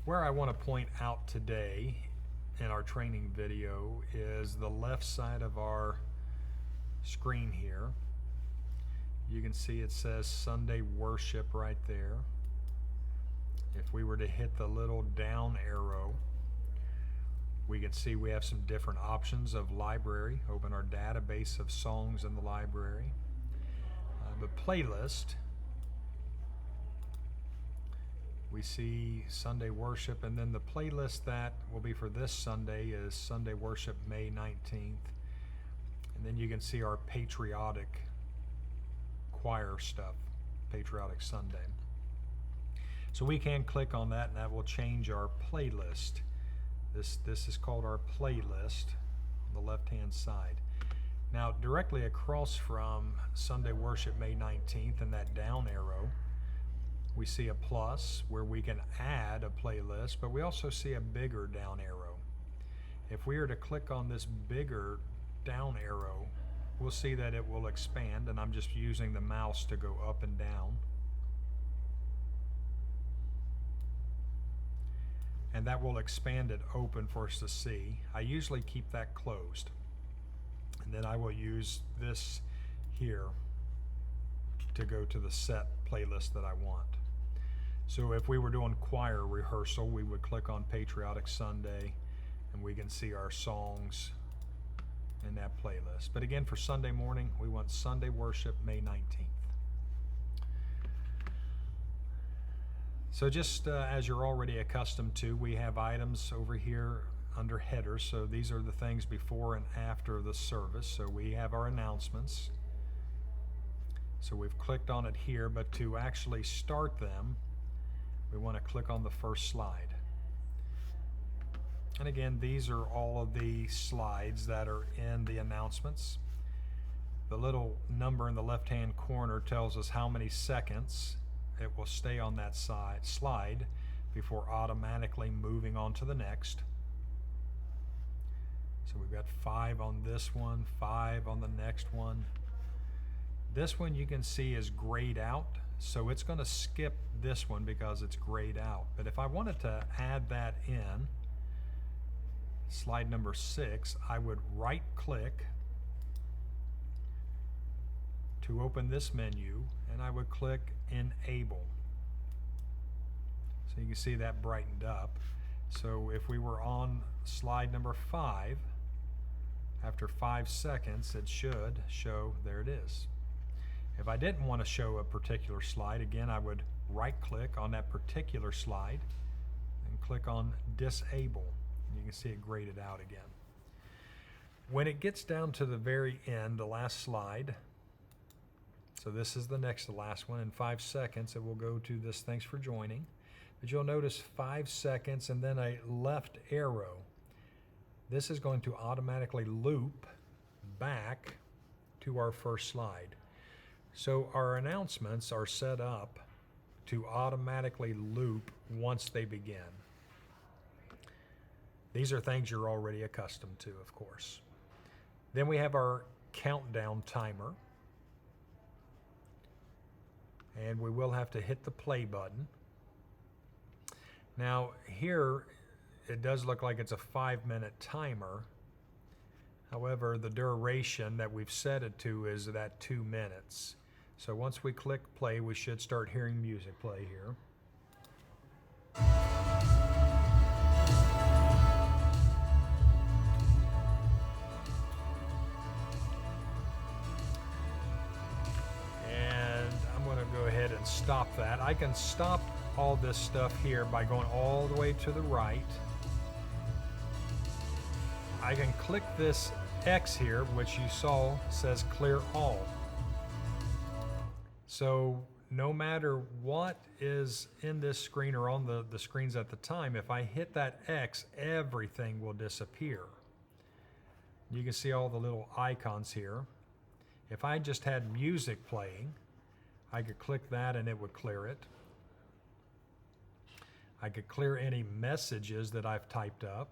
Where I want to point out today in our training video is the left side of our screen here. You can see it says Sunday Worship right there. If we were to hit the little down arrow, we can see we have some different options of library. Open our database of songs in the library. The playlist, we see Sunday Worship, and then the playlist that will be for this Sunday is Sunday Worship May 19th. And then you can see our patriotic choir stuff, Patriotic Sunday. So we can click on that and that will change our playlist. This is called our playlist on the left-hand side. Now, directly across from Sunday Worship May 19th and that down arrow, we see a plus where we can add a playlist, but we also see a bigger down arrow. If we were to click on this bigger down arrow, we'll see that it will expand, and I'm just using the mouse to go up and down. And that will expand it open for us to see. I usually keep that closed. And then I will use this here to go to the set playlist that I want. So if we were doing choir rehearsal, we would click on Patriotic Sunday and we can see our songs in that playlist. But again, for Sunday morning, we want Sunday Worship May 19th. So just as you're already accustomed to, we have items over here under headers. So these are the things before and after the service. So we have our announcements. So we've clicked on it here, but to actually start them, we want to click on the first slide. And again, these are all of the slides that are in the announcements. The little number in the left-hand corner tells us how many seconds it will stay on that slide before automatically moving on to the next. So we've got 5 on this one, 5 on the next one. This one you can see is grayed out, so it's going to skip this one because it's grayed out. But if I wanted to add that in, slide number 6, I would right click to open this menu, and I would click Enable. So you can see that brightened up. So if we were on slide number 5, after 5 seconds it should show, there it is. If I didn't want to show a particular slide, again I would right click on that particular slide and click on Disable. You can see it graded out again. When it gets down to the very end, the last slide, so this is the next to last one, in 5 seconds it will go to this thanks for joining. But you'll notice 5 seconds and then a left arrow. This is going to automatically loop back to our first slide. So our announcements are set up to automatically loop once they begin. These are things you're already accustomed to, of course. Then we have our countdown timer. And we will have to hit the play button. Now here it does look like it's a 5-minute timer. However, the duration that we've set it to is that 2 minutes. So once we click play, we should start hearing music play here. And stop that. I can stop all this stuff here by going all the way to the right. I can click this X here, which you saw says clear all. So no matter what is in this screen or on the screens at the time, if I hit that X, everything will disappear. You can see all the little icons here. If I just had music playing, I could click that and it would clear it. I could clear any messages that I've typed up,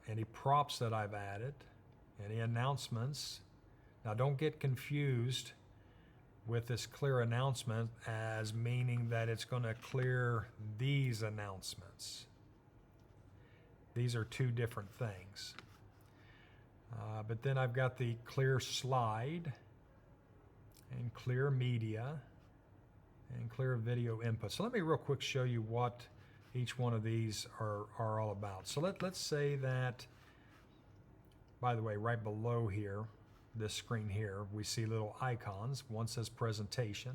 any props that I've added, any announcements. Now don't get confused with this clear announcement as meaning that it's going to clear these announcements. These are two different things. But then I've got the clear slide and clear media and clear video input. So let me real quick show you what each one of these are all about. So let's say that, by the way, right below here, this screen here, we see little icons. One says presentation,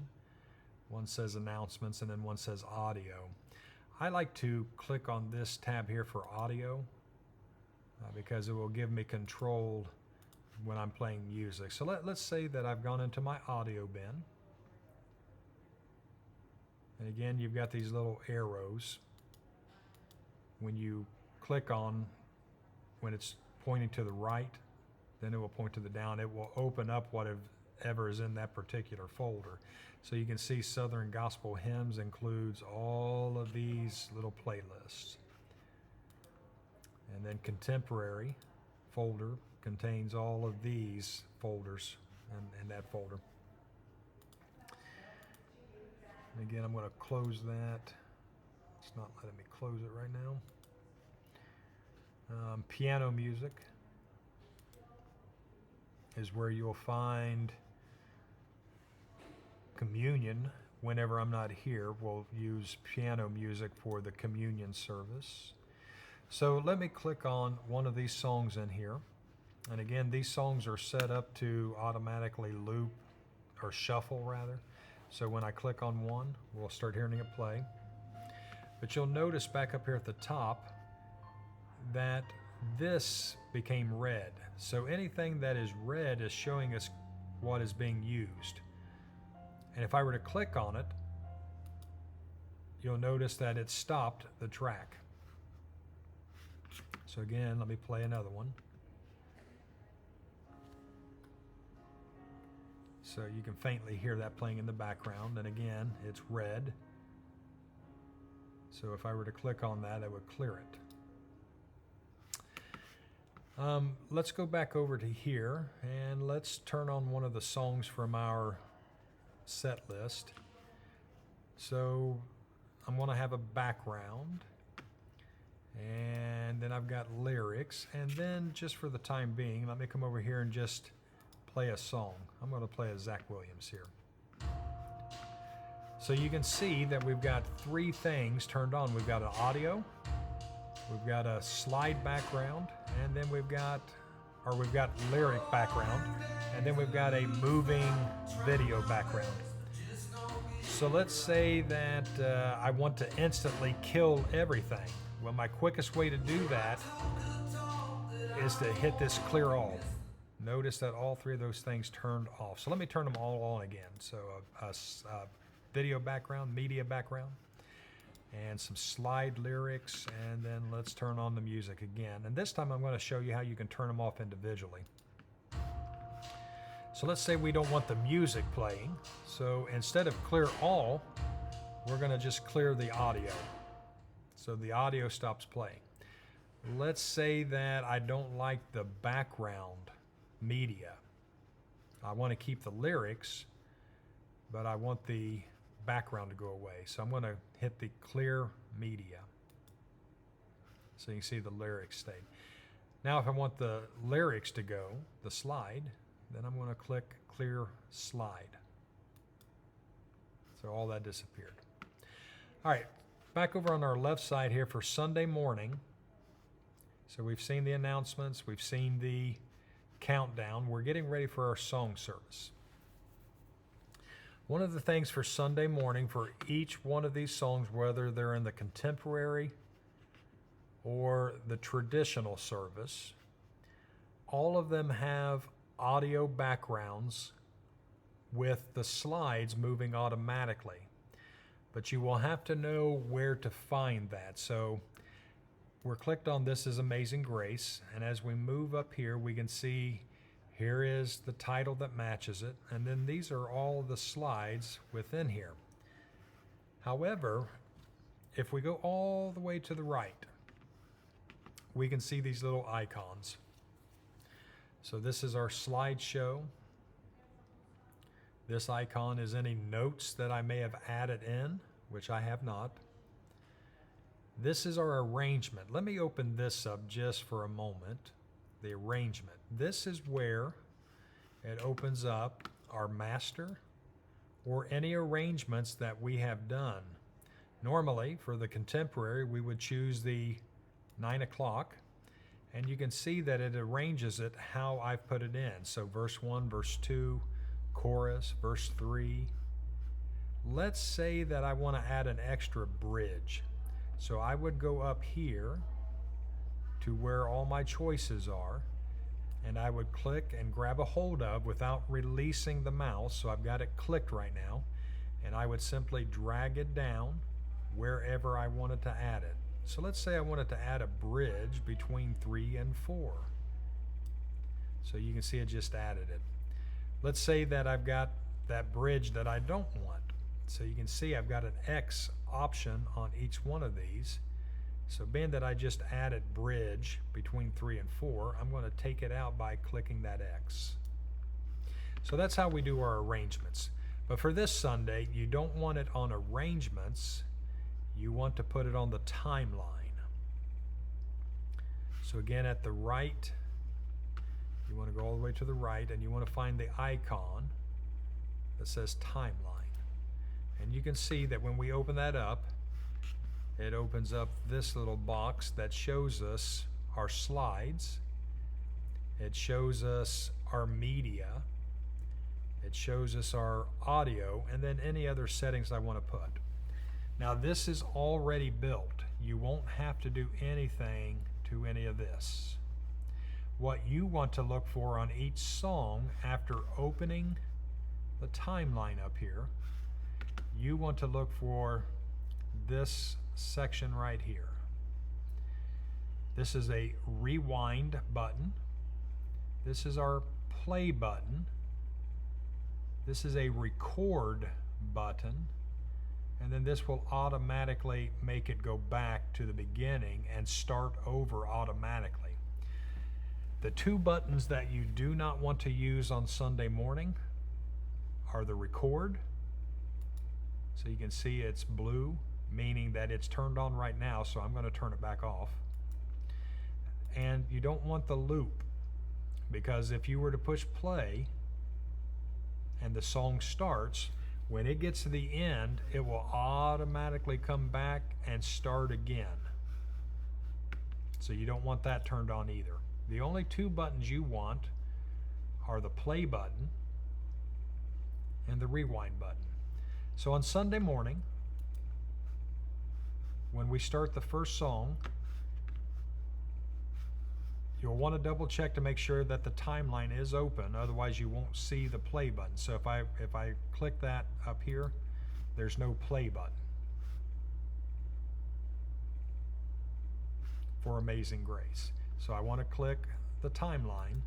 one says announcements, and then one says audio. I like to click on this tab here for audio because it will give me control when I'm playing music. So let's say that I've gone into my audio bin. And again, you've got these little arrows. When you click on, when it's pointing to the right, then it will point to the down. It will open up whatever is in that particular folder. So you can see Southern Gospel Hymns includes all of these little playlists. And then Contemporary folder contains all of these folders in that folder. And again, I'm going to close that. It's not letting me close it right now. Piano music is where you'll find communion. Whenever I'm not here, we'll use piano music for the communion service. So let me click on one of these songs in here. And again, these songs are set up to automatically loop, or shuffle rather. So when I click on one, we'll start hearing it play. But you'll notice back up here at the top that this became red. So anything that is red is showing us what is being used. And if I were to click on it, you'll notice that it stopped the track. So again, let me play another one. So you can faintly hear that playing in the background. And again, it's red. So if I were to click on that, I would clear it. Let's go back over to here and let's turn on one of the songs from our set list. So I'm going to have a background, and then I've got lyrics, and then just for the time being, let me come over here and just play a song. I'm going to play a Zach Williams here. So you can see that we've got three things turned on. We've got an audio, we've got a slide background, and then we've got lyric background, and then we've got a moving video background. So let's say that I want to instantly kill everything. Well, my quickest way to do that is to hit this clear all. Notice that all three of those things turned off. So let me turn them all on again. So a video background, media background, and some slide lyrics, and then let's turn on the music again. And this time I'm going to show you how you can turn them off individually. So let's say we don't want the music playing. So instead of clear all, we're going to just clear the audio. So the audio stops playing. Let's say that I don't like the background media. I want to keep the lyrics, but I want the background to go away. So I'm going to hit the clear media. So you can see the lyrics stayed. Now if I want the lyrics to go, the slide, then I'm going to click clear slide. So all that disappeared. All right, back over on our left side here for Sunday morning. So we've seen the announcements, we've seen the countdown. We're getting ready for our song service. One of the things for Sunday morning, for each one of these songs, whether they're in the contemporary or the traditional service, all of them have audio backgrounds with the slides moving automatically. But you will have to know where to find that. So we're clicked on This Is Amazing Grace, and as we move up here, we can see here is the title that matches it, and then these are all the slides within here. However, if we go all the way to the right, we can see these little icons. So this is our slideshow. This icon is any notes that I may have added in, which I have not. This is our arrangement. Let me open this up just for a moment. The arrangement. This is where it opens up our master or any arrangements that we have done. Normally, for the contemporary, we would choose the 9 o'clock, and you can see that it arranges it how I've put it in. So verse 1, verse 2, chorus, verse 3. Let's say that I want to add an extra bridge. So I would go up here to where all my choices are, and I would click and grab a hold of without releasing the mouse. So I've got it clicked right now, and I would simply drag it down wherever I wanted to add it. So let's say I wanted to add a bridge between 3 and 4. So you can see it just added it. Let's say that I've got that bridge that I don't want. So you can see I've got an X option on each one of these. So being that I just added bridge between 3 and 4, I'm going to take it out by clicking that X. So that's how we do our arrangements. But for this Sunday, you don't want it on arrangements. You want to put it on the timeline. So again, at the right, you want to go all the way to the right, and you want to find the icon that says timeline. And you can see that when we open that up, it opens up this little box that shows us our slides. It shows us our media. It shows us our audio, and then any other settings I want to put. Now this is already built. You won't have to do anything to any of this. What you want to look for on each song after opening the timeline up here, you want to look for this section right here. This is a rewind button. This is our play button. This is a record button. And then this will automatically make it go back to the beginning and start over automatically. The two buttons that you do not want to use on Sunday morning are the record. So you can see it's blue, meaning that it's turned on right now, so I'm going to turn it back off. And you don't want the loop, because if you were to push play and the song starts, when it gets to the end, it will automatically come back and start again. So you don't want that turned on either. The only two buttons you want are the play button and the rewind button. So on Sunday morning, when we start the first song, you'll want to double check to make sure that the timeline is open, otherwise you won't see the play button. So if I click that up here, there's no play button for Amazing Grace. So I want to click the timeline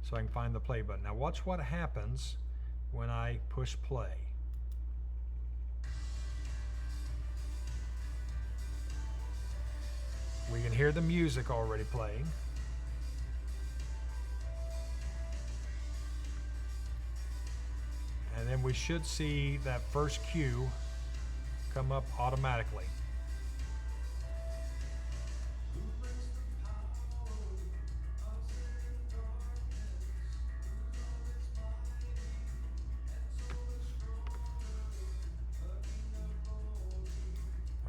so I can find the play button. Now watch what happens when I push play. We can hear the music already playing. And then we should see that first cue come up automatically.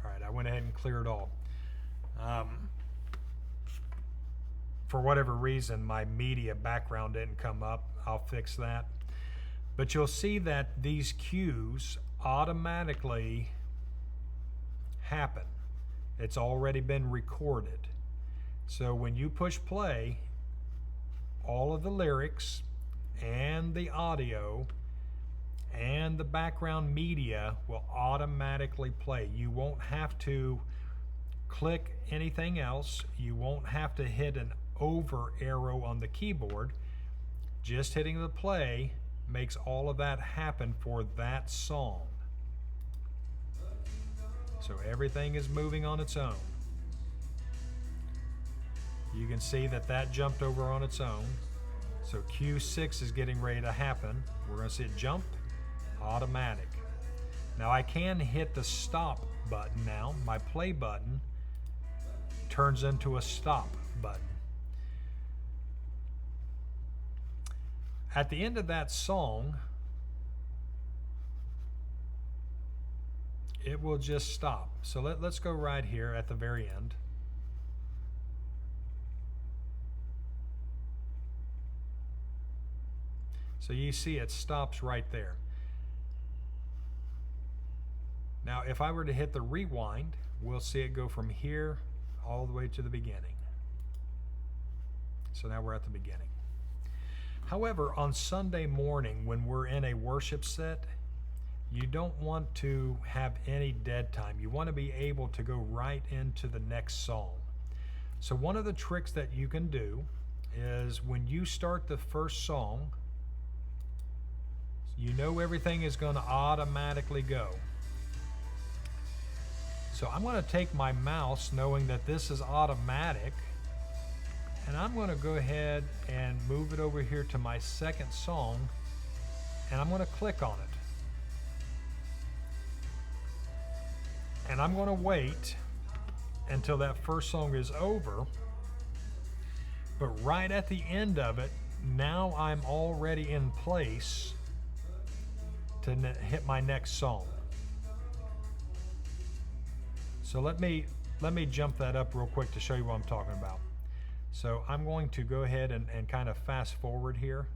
All right, I went ahead and cleared all. For whatever reason, my media background didn't come up. I'll fix that. But you'll see that these cues automatically happen. It's already been recorded. So when you push play, all of the lyrics and the audio and the background media will automatically play. You won't have to click anything else. You won't have to hit an over arrow on the keyboard. Just hitting the play makes all of that happen for that song. So everything is moving on its own. You can see that that jumped over on its own. So Q6 is getting ready to happen. We're going to see it jump, automatic. Now I can hit the stop button now. My play button turns into a stop button. At the end of that song, it will just stop. So let's go right here at the very end. So you see it stops right there. Now if I were to hit the rewind, we'll see it go from here all the way to the beginning. So now we're at the beginning. However, on Sunday morning when we're in a worship set, you don't want to have any dead time. You want to be able to go right into the next song. So one of the tricks that you can do is when you start the first song, you know everything is going to automatically go. So I'm going to take my mouse knowing that this is automatic, and I'm going to go ahead and move it over here to my second song, and I'm going to click on it. And I'm going to wait until that first song is over. But right at the end of it, now I'm already in place to hit my next song. So let me jump that up real quick to show you what I'm talking about. So I'm going to go ahead and kind of fast forward here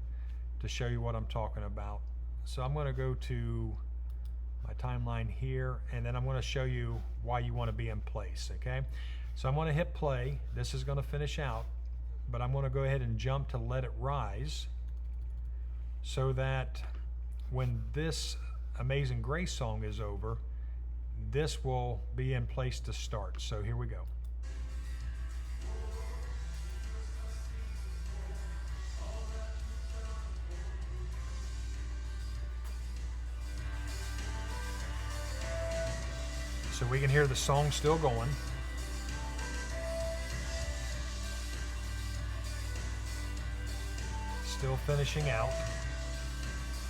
to show you what I'm talking about. So I'm going to go to my timeline here, and then I'm going to show you why you want to be in place, okay? So I'm going to hit play. This is going to finish out, but I'm going to go ahead and jump to Let It Rise so that when this Amazing Grace song is over, this will be in place to start. So here we go. So we can hear the song still going. Still finishing out.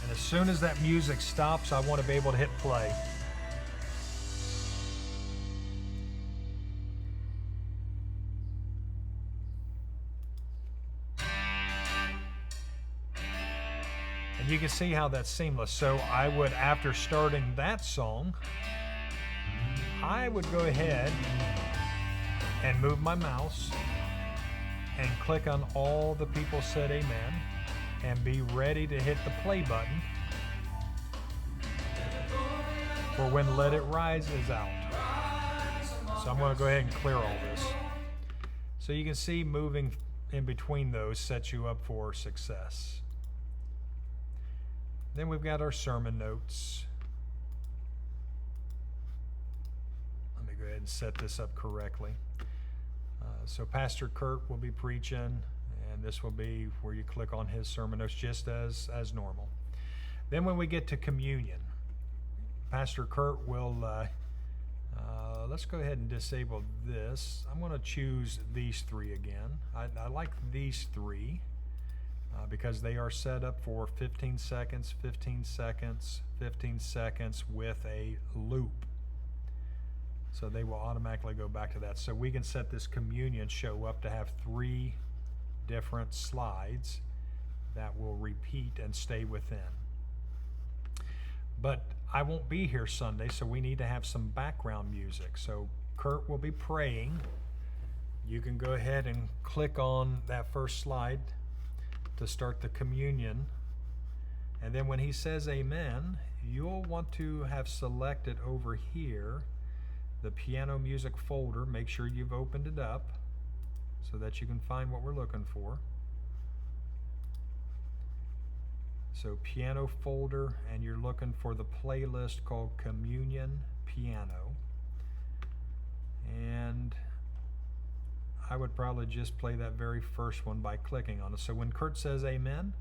And as soon as that music stops, I want to be able to hit play. And you can see how that's seamless. So I would, after starting that song, I would go ahead and move my mouse and click on all the people said amen and be ready to hit the play button for when Let It Rise is out. So I'm going to go ahead and clear all this. So you can see moving in between those sets you up for success. Then we've got our sermon notes. Let me go ahead and set this up correctly. So Pastor Kurt will be preaching, and this will be where you click on his sermon notes just as normal. Then when we get to communion, Pastor Kurt will, let's go ahead and disable this. I'm going to choose these three again. I like these three because they are set up for 15 seconds, 15 seconds, 15 seconds with a loop. So they will automatically go back to that. So we can set this communion show up to have 3 different slides that will repeat and stay within. But I won't be here Sunday, so we need to have some background music. So Kurt will be praying. You can go ahead and click on that first slide to start the communion. And then when he says amen, you'll want to have selected over here the piano music folder. Make sure you've opened it up so that you can find what we're looking for. So piano folder, and you're looking for the playlist called Communion Piano. And I would probably just play that very first one by clicking on it. So when Kurt says amen,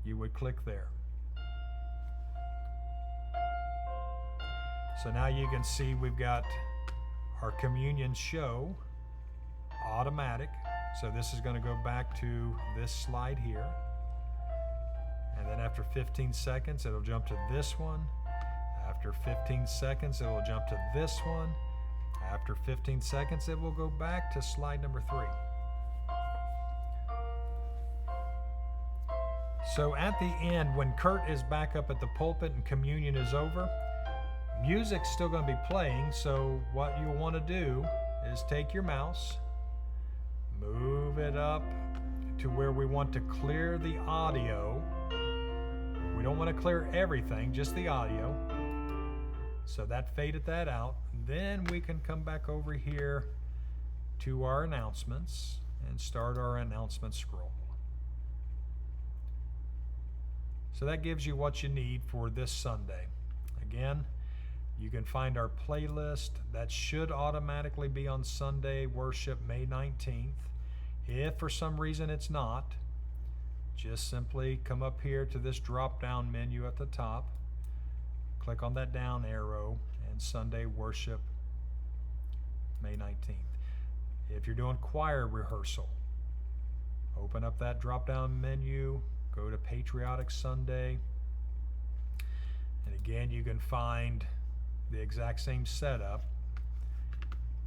you would click there. So now you can see we've got our communion show automatic. So this is going to go back to this slide here. And Then after 15 seconds, it'll jump to this one. After 15 seconds, it will jump to this one. After 15 seconds, it will go back to slide number 3. So at the end, when Kurt is back up at the pulpit and communion is over, music's still going to be playing. So what you'll want to do is take your mouse, move it up to where we want to clear the audio. We don't want to clear everything, just the audio. So that faded that out. Then we can come back over here to our announcements and start our announcement scroll. So that gives you what you need for this Sunday. Again, you can find our playlist. That should automatically be on Sunday worship, May 19th. If for some reason it's not, just simply come up here to this drop-down menu at the top, click on that down arrow, and Sunday worship, May 19th. If you're doing choir rehearsal, open up that drop-down menu, go to Patriotic Sunday, and again you can find the exact same setup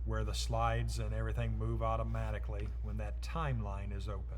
where the slides and everything move automatically when that timeline is open.